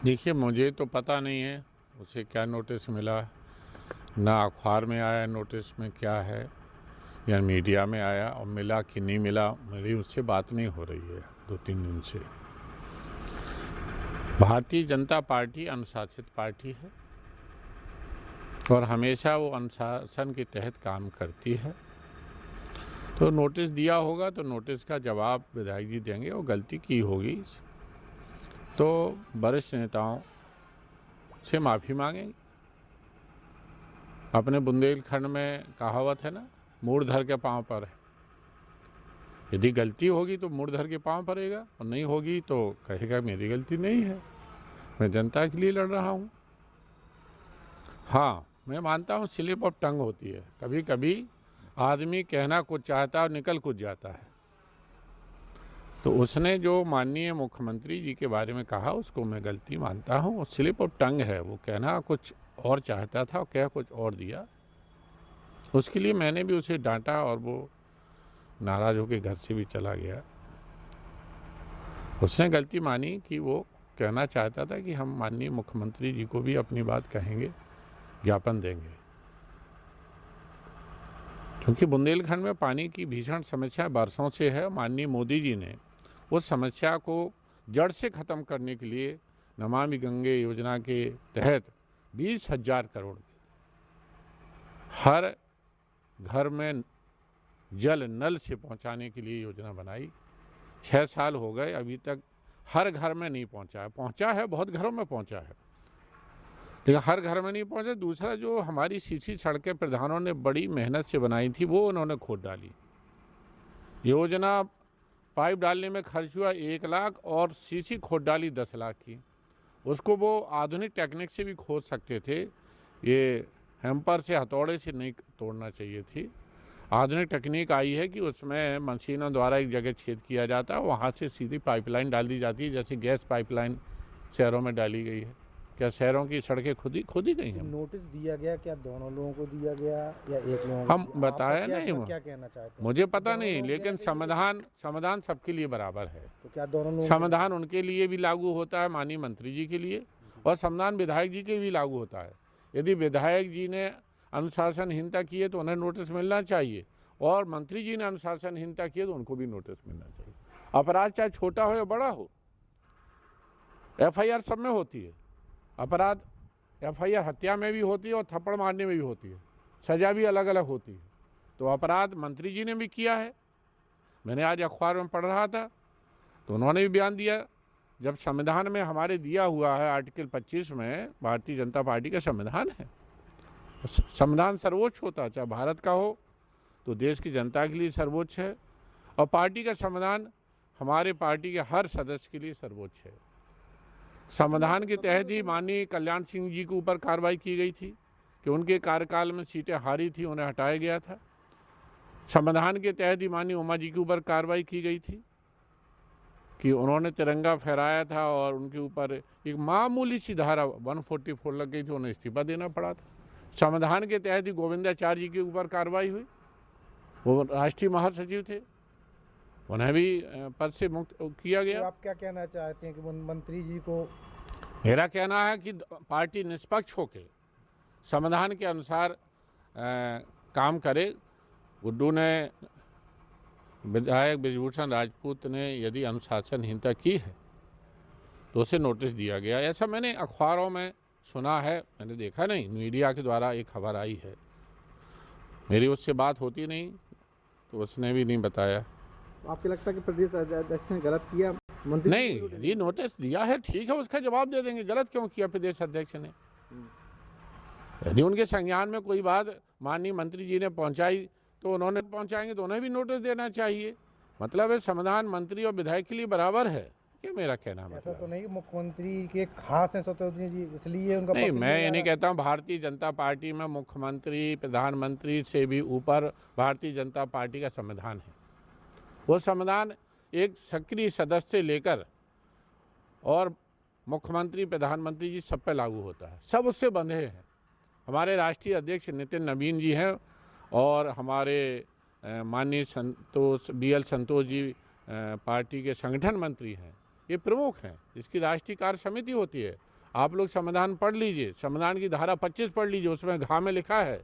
देखिए, मुझे तो पता नहीं है उसे क्या नोटिस मिला, ना अखबार में आया नोटिस में क्या है या मीडिया में आया, और मिला कि नहीं मिला मेरी उससे बात नहीं हो रही है 2-3 दिन से। भारतीय जनता पार्टी अनुशासित पार्टी है और हमेशा वो अनुशासन के तहत काम करती है। तो नोटिस दिया होगा तो नोटिस का जवाब विधायक जी देंगे, और गलती की होगी तो वरिष्ठ नेताओं से माफ़ी मांगेंगे। अपने बुंदेलखंड में कहावत है ना, मुड़ धर के पाँव पर है। यदि गलती होगी तो मुड़ धर के पाँव पड़ेगा, और नहीं होगी तो कहेगा मेरी गलती नहीं है, मैं जनता के लिए लड़ रहा हूँ। हाँ, मैं मानता हूँ स्लिप ऑफ टंग होती है, कभी कभी आदमी कहना कुछ चाहता है और निकल कुछ जाता है। तो उसने जो माननीय मुख्यमंत्री जी के बारे में कहा उसको मैं गलती मानता हूँ, स्लिप ऑफ टंग है, वो कहना कुछ और चाहता था और कह कुछ और दिया। उसके लिए मैंने भी उसे डांटा और वो नाराज़ होकर घर से भी चला गया। उसने गलती मानी कि वो कहना चाहता था कि हम माननीय मुख्यमंत्री जी को भी अपनी बात कहेंगे, ज्ञापन देंगे, क्योंकि बुंदेलखंड में पानी की भीषण समस्या बरसों से है। माननीय मोदी जी ने उस समस्या को जड़ से ख़त्म करने के लिए नमामि गंगे योजना के तहत 20,000 करोड़ हर घर में जल नल से पहुंचाने के लिए योजना बनाई। 6 साल हो गए, अभी तक हर घर में नहीं पहुंचा है। पहुंचा है, बहुत घरों में पहुंचा है, लेकिन हर घर में नहीं पहुंचा। दूसरा, जो हमारी सीसी सड़कें प्रधानों ने बड़ी मेहनत से बनाई थी वो उन्होंने खोद डाली। योजना पाइप डालने में खर्च हुआ 1 लाख और सीसी खोद डाली 10 लाख की। उसको वो आधुनिक टेक्निक से भी खोद सकते थे, ये हैम्पर से हथौड़े से नहीं तोड़ना चाहिए थी। आधुनिक टेक्निक आई है कि उसमें मशीनों द्वारा एक जगह छेद किया जाता है, वहाँ से सीधी पाइपलाइन डाल दी जाती है, जैसे गैस पाइपलाइन शहरों में डाली गई है। क्या शहरों की सड़कें खुद ही गई हैं? नोटिस दिया गया क्या, दोनों लोगों को दिया गया या एक लोगों हम को? बताया क्या नहीं, क्या कहना चाहते हैं? मुझे पता दोनों नहीं, लोगों को लेकिन देना चाहिए? समाधान सबके लिए बराबर है। तो क्या दोनों लोगों को समाधान उनके लिए भी लागू होता है, माननीय मंत्री जी के लिए, और समाधान विधायक जी के भी लागू होता है। यदि विधायक जी ने अनुशासनहीनता की है तो उन्हें नोटिस मिलना चाहिए, और मंत्री जी ने अनुशासनहीनता की है तो उनको भी नोटिस मिलना चाहिए। अपराध चाहे छोटा हो या बड़ा हो, FIR सब में होती है। अपराध FIR हत्या में भी होती है और थप्पड़ मारने में भी होती है, सज़ा भी अलग अलग होती है। तो अपराध मंत्री जी ने भी किया है। मैंने आज अखबार में पढ़ रहा था तो उन्होंने भी बयान दिया, जब संविधान में हमारे दिया हुआ है आर्टिकल 25 में, भारतीय जनता पार्टी का संविधान है, संविधान सर्वोच्च होता है, चाहे भारत का हो तो देश की जनता के लिए सर्वोच्च है, और पार्टी का संविधान हमारे पार्टी के हर सदस्य के लिए सर्वोच्च है। संविधान के तहत ही माननीय कल्याण सिंह जी के ऊपर कार्रवाई की गई थी कि उनके कार्यकाल में सीटें हारी थी, उन्हें हटाया गया था। संविधान के तहत ही माननीय उमा जी के ऊपर कार्रवाई की गई थी कि उन्होंने तिरंगा फहराया था और उनके ऊपर एक मामूली सी धारा 144 लग गई थी, उन्हें इस्तीफा देना पड़ा था। संविधान के तहत ही गोविंदाचार्य जी के ऊपर कार्रवाई हुई, वो राष्ट्रीय महासचिव थे, उन्हें भी पद से मुक्त किया गया। तो आप क्या कहना चाहते हैं कि मंत्री जी को? मेरा कहना है कि पार्टी निष्पक्ष होकर संविधान के अनुसार काम करे। गुड्डू ने, विधायक ब्रिजभूषण राजपूत ने यदि अनुशासनहीनता की है तो उसे नोटिस दिया गया, ऐसा मैंने अखबारों में सुना है, मैंने देखा नहीं, मीडिया के द्वारा एक खबर आई है। मेरी उससे बात होती नहीं तो उसने भी नहीं बताया। आपको लगता है कि प्रदेश अध्यक्ष ने गलत किया? मंत्री नहीं, यदि नोटिस दिया है ठीक है, उसका जवाब दे देंगे, गलत क्यों किया प्रदेश अध्यक्ष ने। यदि उनके संज्ञान में कोई बात माननीय मंत्री जी ने पहुंचाई तो उन्होंने पहुंचाएंगे तो उन्हें भी नोटिस देना चाहिए। मतलब है संविधान मंत्री और विधायक के लिए बराबर है, ये मेरा कहना है। ऐसा तो नहीं कि मुख्यमंत्री के खास हैं शत्रुघ्न जी, इसलिए उनका नहीं, मैं ये नहीं कहता हूँ। भारतीय जनता पार्टी में मुख्यमंत्री प्रधानमंत्री से भी ऊपर भारतीय जनता पार्टी का संविधान है। वो संविधान एक सक्रिय सदस्य से लेकर और मुख्यमंत्री प्रधानमंत्री जी सब पे लागू होता है, सब उससे बंधे हैं। हमारे राष्ट्रीय अध्यक्ष नितिन नवीन जी हैं और हमारे माननीय BL संतोष जी पार्टी के संगठन मंत्री हैं, ये प्रमुख हैं, इसकी राष्ट्रीय कार्य समिति होती है। आप लोग संविधान पढ़ लीजिए, संविधान की धारा 25 पढ़ लीजिए, उसमें घा में लिखा है,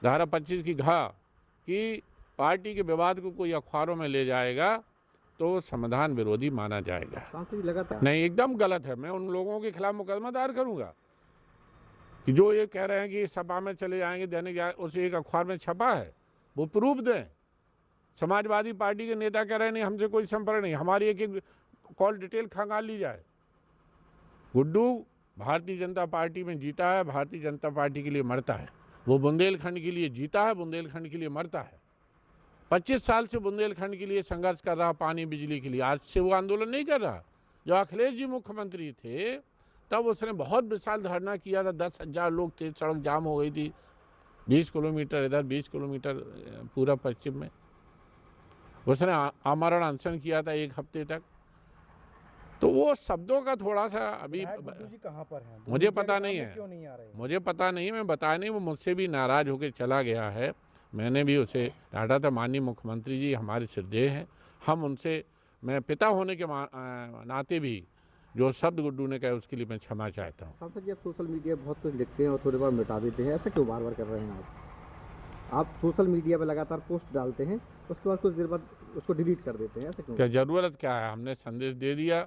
धारा 25 की घा, कि पार्टी के विवाद को कोई अखबारों में ले जाएगा तो संविधान विरोधी माना जाएगा। सांसद जी लगातार नहीं, एकदम गलत है। मैं उन लोगों के खिलाफ मुकदमा दायर करूंगा कि जो ये कह रहे हैं कि सभा में चले जाएंगे, दैनिक उस एक अखबार में छपा है, वो प्रूफ दें। समाजवादी पार्टी के नेता कह रहे हैं नहीं हमसे कोई संपर्क नहीं, हमारी एक एक कॉल डिटेल खंगाल ली जाए। गुड्डू भारतीय जनता पार्टी में जीता है, भारतीय जनता पार्टी के लिए मरता है। वो बुंदेलखंड के लिए जीता है, बुंदेलखंड के लिए मरता है। 25 साल से बुंदेलखंड के लिए संघर्ष कर रहा, पानी बिजली के लिए। आज से वो आंदोलन नहीं कर रहा। जब अखिलेश जी मुख्यमंत्री थे तब उसने बहुत विशाल धरना किया था, 10,000 लोग थे, सड़क जाम हो गई थी, 20 किलोमीटर इधर, 20 किलोमीटर पूरा पश्चिम में। उसने आमरण अनशन किया था 1 हफ्ते तक। तो वो शब्दों का थोड़ा सा अभी जी कहाँ पर हैं? मुझे पता नहीं है, क्यों नहीं आ रहे? मुझे पता नहीं है, मैं बताया नहीं। वो मुझसे भी नाराज़ होकर चला गया है। मैंने भी उसे डांटा था। माननीय मुख्यमंत्री जी हमारे श्रद्धेय हैं, हम उनसे, मैं पिता होने के नाते भी जो शब्द गुड्डू ने कहा उसके लिए मैं क्षमा चाहता हूँ। सांसद जी, आप सोशल मीडिया पर बहुत कुछ लिखते हैं और थोड़ी बार मिटा देते हैं, ऐसा क्यों बार बार कर रहे हैं आप सोशल मीडिया पर लगातार पोस्ट डालते हैं, उसके बाद कुछ देर बाद उसको डिलीट कर देते हैं, ऐसा क्यों? क्या ज़रूरत क्या है? हमने संदेश दे दिया,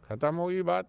खत्म होगी बात।